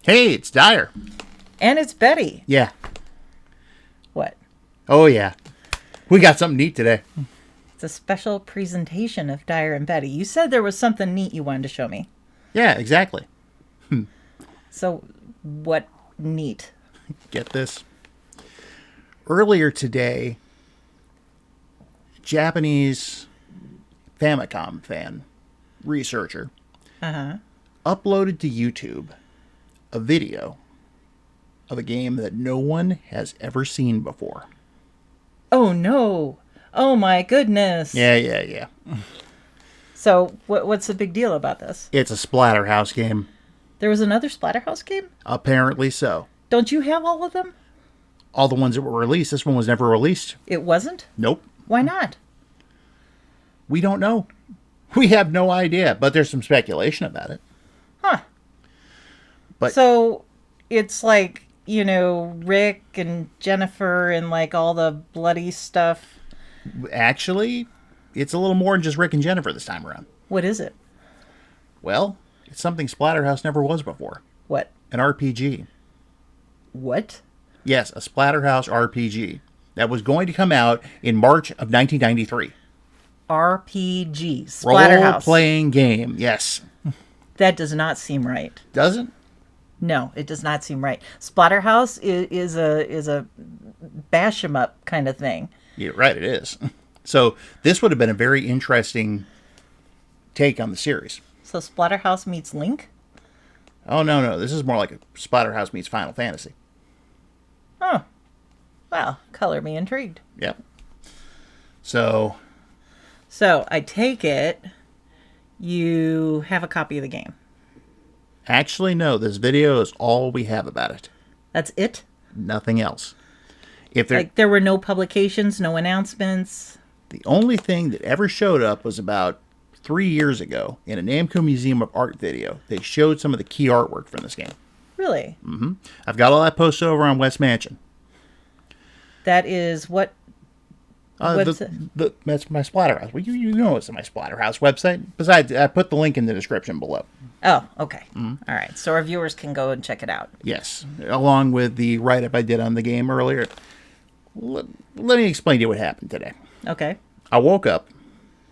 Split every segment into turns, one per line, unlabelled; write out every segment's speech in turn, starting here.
Hey, it's Dire.
And it's Betty.
Yeah.
What?
Oh, yeah. We got something neat today.
It's a special presentation of Dire and Betty. You said there was something neat you wanted to show me.
Yeah, exactly.
So, what neat?
Get this. Earlier today, Japanese Famicom fan, researcher, uploaded to YouTube a video of a game that no one has ever seen before.
Oh, no. Oh, my goodness.
Yeah.
So, what's the big deal about this?
It's a Splatterhouse game.
There was another Splatterhouse game?
Apparently so.
Don't you have all of them?
All the ones that were released. This one was never released.
It wasn't?
Nope.
Why not?
We don't know. We have no idea, but there's some speculation about it.
Huh.
But
so, it's like, Rick and Jennifer and like all the bloody stuff.
actually, it's a little more than just Rick and Jennifer this time around.
What is it?
Well, it's something Splatterhouse never was before.
What?
An RPG.
What?
Yes, a Splatterhouse RPG that was going to come out in March of 1993.
RPG. Splatterhouse.
Role-playing game, yes.
That does not seem right.
Doesn't?
No, it does not seem right. Splatterhouse is a bash 'em up kind of thing.
Yeah, right, it is. So this would have been a very interesting take on the series.
So Splatterhouse meets Link?
Oh, no. This is more like a Splatterhouse meets Final Fantasy.
Oh. Well, color me intrigued.
Yep. So
I take it you have a copy of the game.
actually, no. This video is all we have about it.
That's it?
Nothing else.
There were no publications, no announcements?
The only thing that ever showed up was about 3 years ago in a Namco Museum of Art video. They showed some of the key artwork from this game.
Really?
Mm-hmm. I've got all that posted over on West Mansion.
That is what?
That's my Splatterhouse. Well, you know it's my Splatterhouse website. Besides, I put the link in the description below.
Oh, okay. All right. So our viewers can go and check it out.
Yes, along with the write-up I did on the game earlier. Let me explain to you what happened today.
Okay.
I woke up,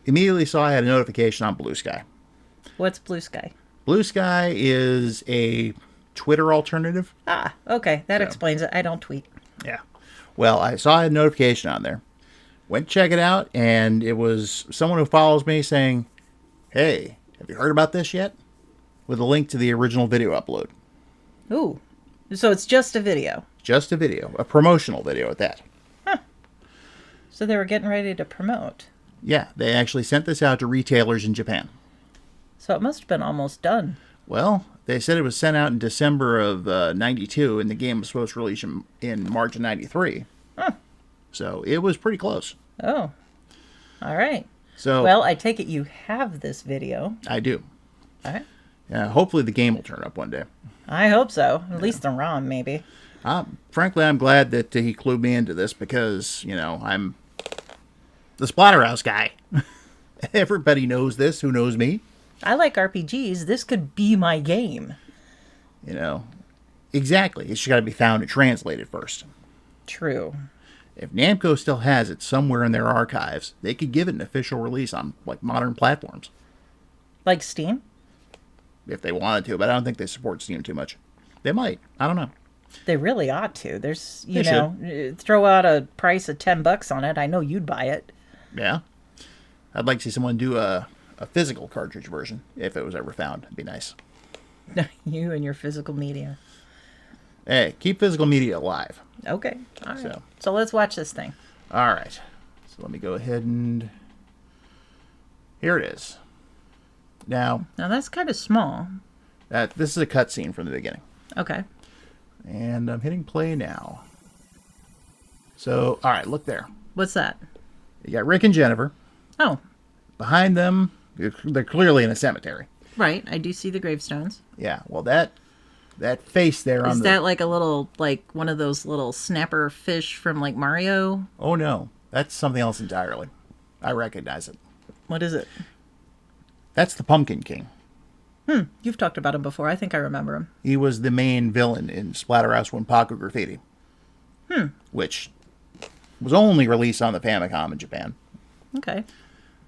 immediately saw I had a notification on Blue Sky.
What's Blue Sky?
Blue Sky is a Twitter alternative.
Ah, okay. That explains it. I don't tweet.
Yeah. Well, I saw I had a notification on there. Went to check it out, and it was someone who follows me saying, "Hey, have you heard about this yet?" With a link to the original video upload.
Ooh. So it's just a video.
Just a video. A promotional video at that.
Huh. So they were getting ready to promote.
Yeah, they actually sent this out to retailers in Japan.
So it must have been almost done.
Well, they said it was sent out in December of 92, and the game was supposed to release in March of 93.
Huh.
So it was pretty close.
Oh. All right.
So
well, I take it you have this video.
I do.
All right.
Hopefully the game will turn up one day.
I hope so. At least the ROM, maybe.
Frankly, I'm glad that he clued me into this because, I'm the Splatterhouse guy. Everybody knows this who knows me.
I like RPGs. This could be my game.
Exactly. It's got to be found and translated first.
True.
If Namco still has it somewhere in their archives, they could give it an official release on modern platforms.
Like Steam?
If they wanted to, but I don't think they support Steam too much. They might. I don't know.
They really ought to. There's, throw out a price of $10 on it. I know you'd buy it.
Yeah. I'd like to see someone do a physical cartridge version if it was ever found. It'd be nice.
You and your physical media.
Hey, keep physical media alive.
Okay. All right. So let's watch this thing.
All right. So let me go ahead and... Here it is. Now
that's kind of small.
This is a cutscene from the beginning.
Okay.
And I'm hitting play now. So, all right, look there.
What's that?
You got Rick and Jennifer.
Oh.
Behind them, they're clearly in a cemetery.
Right. I do see the gravestones.
Yeah. Well, that face there
is that like a little, like one of those little snapper fish from like Mario?
Oh, no. That's something else entirely. I recognize it.
What is it?
That's the Pumpkin King.
You've talked about him before. I think I remember him.
He was the main villain in Splatterhouse Wanpaku Graffiti. Which was only released on the Famicom in Japan.
Okay.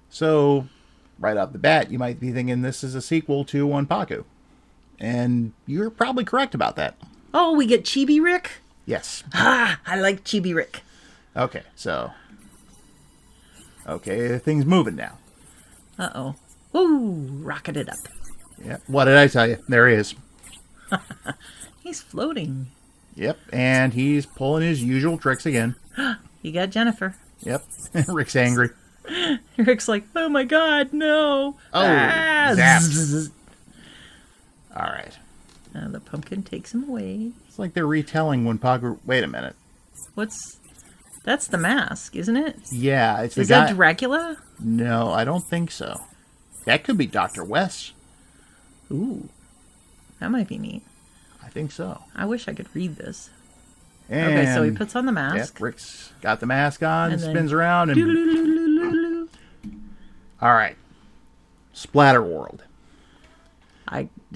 So, right off the bat, you might be thinking this is a sequel to Wanpaku. And you're probably correct about that.
Oh, we get Chibi Rick?
Yes.
Ah, I like Chibi Rick.
Okay, so... Okay, things moving now.
Uh-oh. Woo! Rocketed up.
Yeah. What did I tell you? There he is.
He's floating.
Yep, and he's pulling his usual tricks again.
You got Jennifer.
Yep. Rick's angry.
Rick's like, oh my god, no.
Oh, zaps. All right.
The pumpkin takes him away.
It's like they're retelling Wanpaku... Wait a minute.
That's the mask, isn't it?
Yeah, it's the
Is
guy...
that Dracula?
No, I don't think so. That could be Dr. West.
Ooh. That might be neat.
I think so.
I wish I could read this.
And,
okay, so he puts on the mask.
Yep, Rick's got the mask on,
And then-
spins around, and... All right. Splatter World.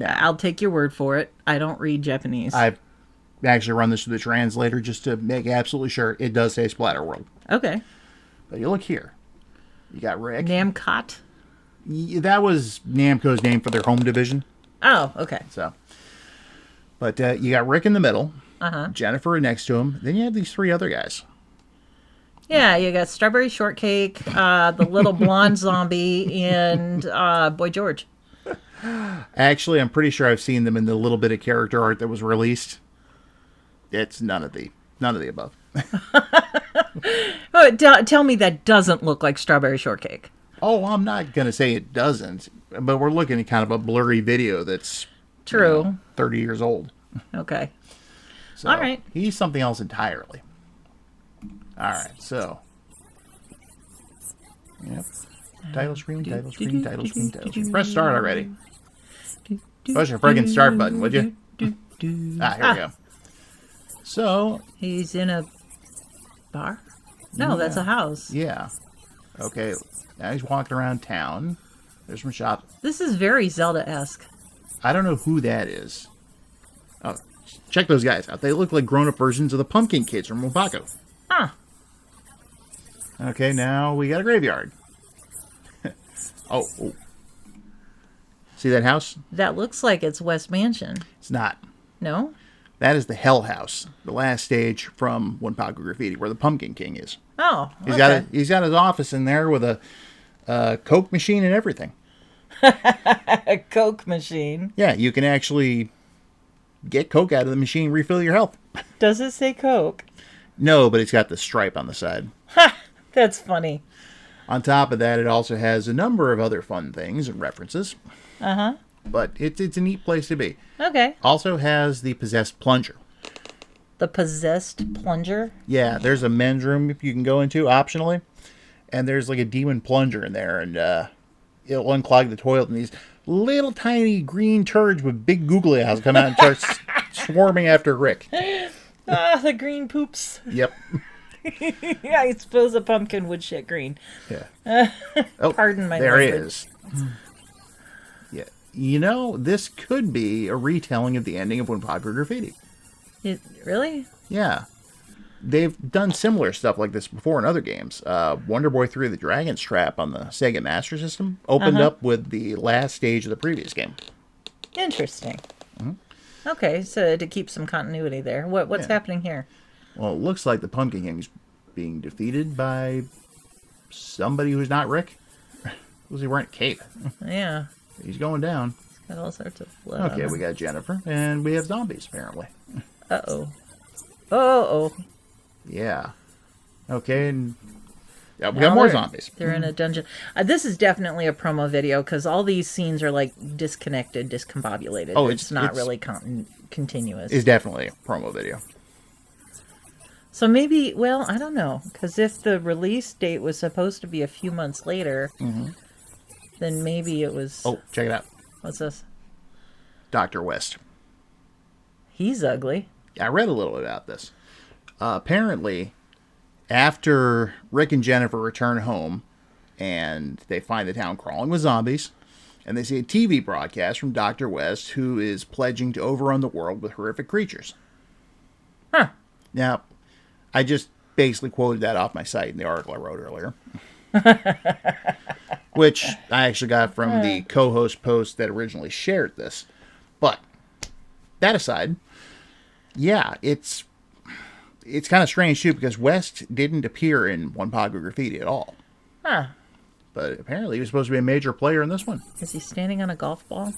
I'll take your word for it. I don't read Japanese.
I've actually run this through the translator just to make absolutely sure it does say Splatter World.
Okay.
But you look here. You got Rick.
Namcot?
That was Namco's name for their home division.
Oh, okay.
So, but you got Rick in the middle.
Uh-huh.
Jennifer next to him. Then you have these three other guys.
Yeah, you got Strawberry Shortcake, the little blonde zombie, and Boy George.
Actually, I'm pretty sure I've seen them in the little bit of character art that was released. It's none of the above.
Oh, tell me that doesn't look like Strawberry Shortcake.
Oh, I'm not gonna say it doesn't, but we're looking at kind of a blurry video that's
True.
30 years old.
Okay.
So
All right.
He's something else entirely. All right, so. Yep. Title screen, title screen, title screen, title screen. Press start already. Push your friggin' start button, would you? Here we go. So.
He's in a bar? No, that's a house.
Yeah. Okay, now he's walking around town. There's some shops.
This is very Zelda-esque.
I don't know who that is. Oh, check those guys out. They look like grown-up versions of the Pumpkin Kids from Wanpaku.
Huh.
Okay, now we got a graveyard. oh. See that house?
That looks like it's West Mansion.
It's not.
No?
That is the Hell House, the last stage from Wanpaku Graffiti, where the Pumpkin King is.
Oh,
He's
okay.
got his office in there with a Coke machine and everything.
A Coke machine.
Yeah, you can actually get Coke out of the machine, refill your health.
Does it say Coke?
No, but it's got the stripe on the side.
Ha! That's funny.
On top of that, it also has a number of other fun things and references.
Uh-huh.
But it's a neat place to be.
Okay.
Also has the possessed plunger.
The possessed plunger?
Yeah, there's a men's room you can go into optionally. And there's like a demon plunger in there. And it'll unclog the toilet. And these little tiny green turds with big googly eyes come out and start swarming after Rick.
Ah, the green poops.
Yep.
Yeah, I suppose a pumpkin would shit green.
Yeah. Oh,
Pardon my
there he
language.
is. Yeah. You know, this could be a retelling of the ending of Wanpaku Graffiti.
Really?
Yeah. They've done similar stuff like this before in other games. Wonder Boy 3 The Dragon's Trap on the Sega Master System opened up with the last stage of the previous game.
Interesting. Okay, so to keep some continuity there. What's happening here?
Well, it looks like the Pumpkin King's being defeated by somebody who's not Rick. Was he wearing a cape?
Yeah.
He's going down.
Got all sorts of blood.
Okay, we got Jennifer, and we have zombies, apparently.
Uh-oh. Uh-oh.
Yeah. Okay, and yeah, we got more zombies.
They're in a dungeon. This is definitely a promo video because all these scenes are like disconnected, discombobulated.
Oh,
it's not really continuous.
It's definitely a promo video.
So maybe, well, I don't know, because if the release date was supposed to be a few months later, then maybe it was.
Oh, check it out.
What's this?
Dr. West.
He's ugly.
I read a little about this. Apparently, after Rick and Jennifer return home and they find the town crawling with zombies, And they see a TV broadcast from Dr. West, who is pledging to overrun the world with horrific creatures.
Huh.
Now, I just basically quoted that off my site in the article I wrote earlier. Which I actually got from the co-host post that originally shared this. But, that aside, yeah, it's kind of strange, too, because West didn't appear in Wanpaku Graffiti at all.
Huh.
But apparently he was supposed to be a major player in this one.
Is he standing on a golf ball?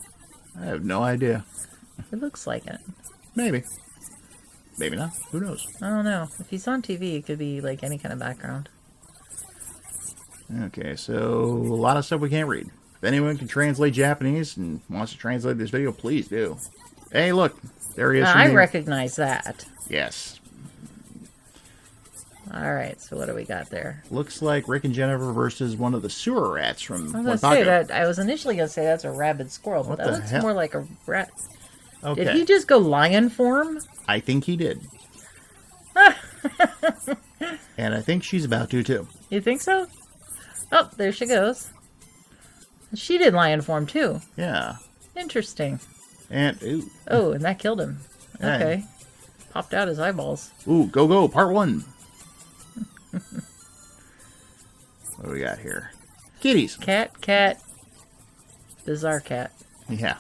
I have no idea.
It looks like it.
Maybe. Maybe not. Who knows?
I don't know. If he's on TV, it could be like any kind of background.
Okay, so a lot of stuff we can't read. If anyone can translate Japanese and wants to translate this video, please do. Hey, look. There he is.
I recognize that.
Yes.
Alright, so what do we got there?
Looks like Rick and Jennifer versus one of the sewer rats from
I was gonna say that. I was initially going to say that's a rabid squirrel, but that looks more like a rat.
Okay.
Did he just go lion form?
I think he did. And I think she's about to, too.
You think so? Oh, there she goes. She did lion form, too.
Yeah.
Interesting.
And, ooh.
Oh, and that killed him.
Hey.
Okay. Popped out his eyeballs.
Ooh, go, part 1. What do we got here? Kitties.
Cat. Bizarre cat.
Yeah.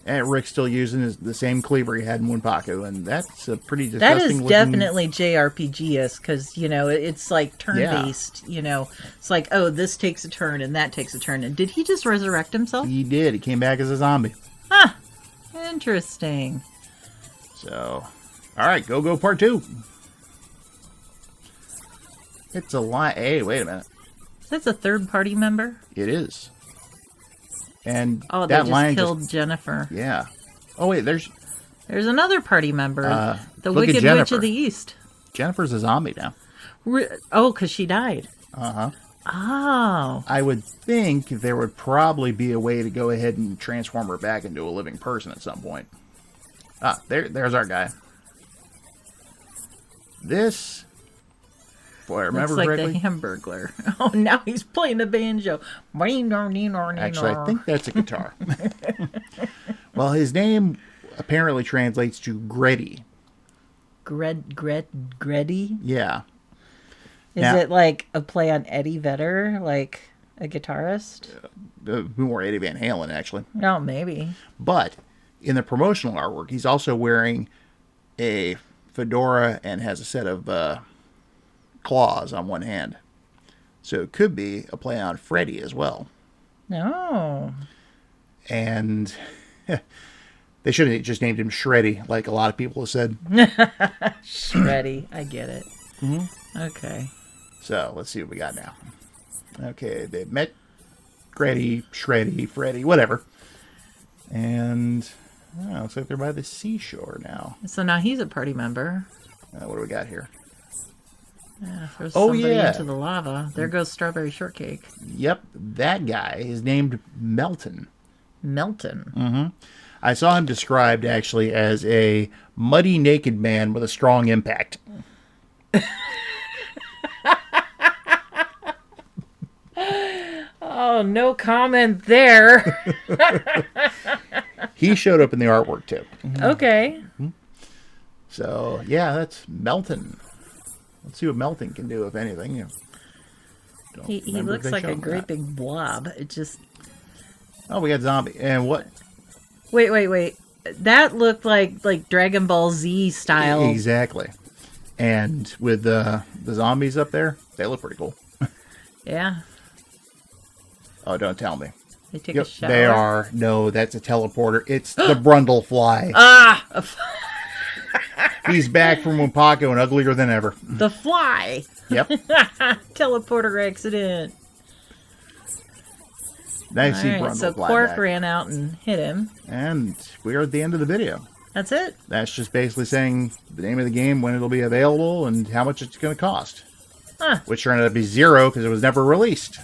And Rick's still using the same cleaver he had in Wanpaku, and that's a pretty disgusting
That is
looking...
definitely JRPG-esque, because, it's like turn-based, It's like, oh, this takes a turn, and that takes a turn. And did he just resurrect himself?
He did. He came back as a zombie.
Huh. Interesting.
So, alright, go part 2. It's a lie. Hey, wait a minute.
That's a third-party member?
It is. And
oh, they
that
just killed Jennifer.
Yeah. Oh, wait, there's
another party member. The
look at
Wicked Witch of the East.
Jennifer's a zombie now.
Oh, because she died.
Uh-huh.
Oh.
I would think there would probably be a way to go ahead and transform her back into a living person at some point. Ah, there's our guy. This... Boy, I remember
looks like
correctly.
the Hamburglar. Oh, now he's playing the banjo.
Actually, I think that's a guitar. Well, his name apparently translates to Greddy.
Greddy?
Yeah.
Is it like a play on Eddie Vedder, like a guitarist?
More Eddie Van Halen, actually.
No, maybe.
But in the promotional artwork, he's also wearing a fedora and has a set of claws on one hand. So it could be a play on Freddy as well.
No.
And they should have just named him Shreddy, like a lot of people have said.
Shreddy. I get it.
Mm-hmm.
Okay.
So let's see what we got now. Okay, they met Greddy, Shreddy, Freddy, whatever. And looks like they're by the seashore now.
So now he's a party member.
What do we got here?
Yeah, throws somebody into the lava. There goes Strawberry Shortcake.
Yep, that guy is named Melton.
Melton?
Mm-hmm. I saw him described, actually, as a muddy, naked man with a strong impact.
Oh, no comment there.
He showed up in the artwork, too.
Okay.
So, yeah, that's Melton. Let's see what Melton can do, if anything.
He looks like a great big blob. It just...
Oh, we got zombie. And what?
Wait. That looked like Dragon Ball Z style.
Exactly. And with the zombies up there, they look pretty cool.
Yeah.
Oh, don't tell me.
They take a shower?
They are. No, that's a teleporter. It's the Brundle Fly.
Ah!
He's back from Wanpaku and uglier than ever.
The Fly!
Yep.
Teleporter accident.
Nice
All right,
Brundle
so
Fly
Quark
back.
ran out and hit him.
And we are at the end of the video.
That's it?
That's just basically saying the name of the game, when it'll be available, and how much it's going to cost.
Huh.
Which turned out to be 0 because it was never released.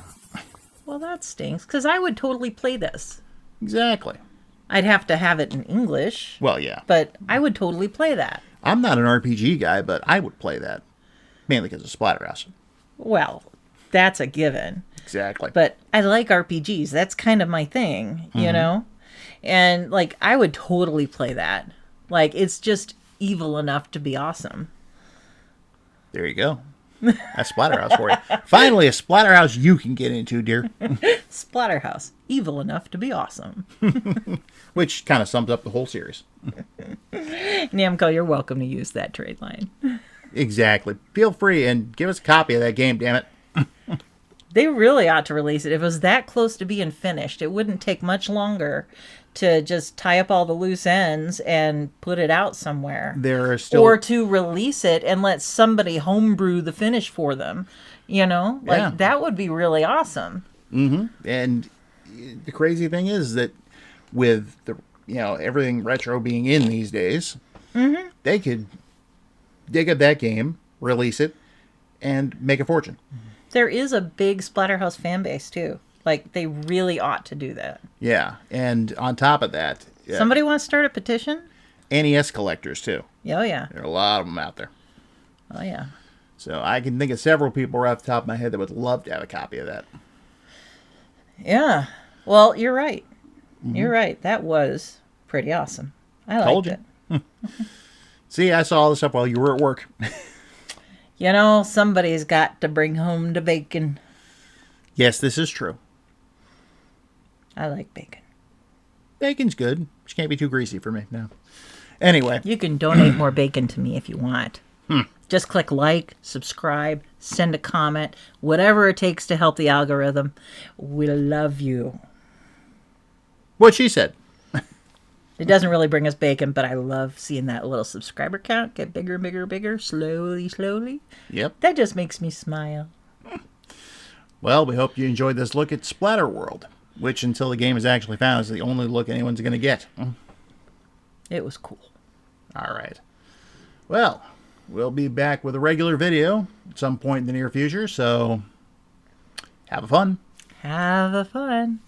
Well, that stinks, because I would totally play this.
Exactly.
I'd have to have it in English.
Well, yeah.
But I would totally play that.
I'm not an RPG guy, but I would play that. Mainly because of Splatterhouse.
Well, that's a given.
Exactly.
But I like RPGs. That's kind of my thing, you know? And, like, I would totally play that. Like, it's just evil enough to be awesome.
There you go. That's Splatterhouse for you. Finally, a Splatterhouse you can get into, dear.
Splatterhouse. Evil enough to be awesome.
Which kind of sums up the whole series.
Namco, you're welcome to use that trade line.
Exactly. Feel free and give us a copy of that game, damn it.
They really ought to release it. If it was that close to being finished, it wouldn't take much longer to just tie up all the loose ends and put it out somewhere.
There are still...
Or to release it and let somebody homebrew the finish for them. You know? Like,
Yeah.
that would be really awesome.
And the crazy thing is that with the everything retro being in these days, they could dig up that game, release it, and make a fortune.
There is a big Splatterhouse fan base, too. Like, they really ought to do that.
Yeah, and on top of that...
Somebody want to start a petition?
NES collectors, too.
Oh, yeah.
There are a lot of them out there.
Oh, yeah.
So I can think of several people right off the top of my head that would love to have a copy of that.
Yeah. Well, you're right. You're right. That was pretty awesome. I liked it.
See, I saw all this stuff while you were at work.
You know, somebody's got to bring home the bacon.
Yes, this is true.
I like bacon.
Bacon's good. Just can't be too greasy for me. No. Anyway.
You can donate more bacon to me if you want. Just click like, subscribe, send a comment, whatever it takes to help the algorithm. We love you.
What she said.
It doesn't really bring us bacon, but I love seeing that little subscriber count get bigger, bigger, bigger, slowly, slowly.
Yep.
That just makes me smile.
Well, we hope you enjoyed this look at Splatter World, which until the game is actually found is the only look anyone's going to get.
It was cool.
All right. Well, we'll be back with a regular video at some point in the near future, so have a fun.
Have a fun.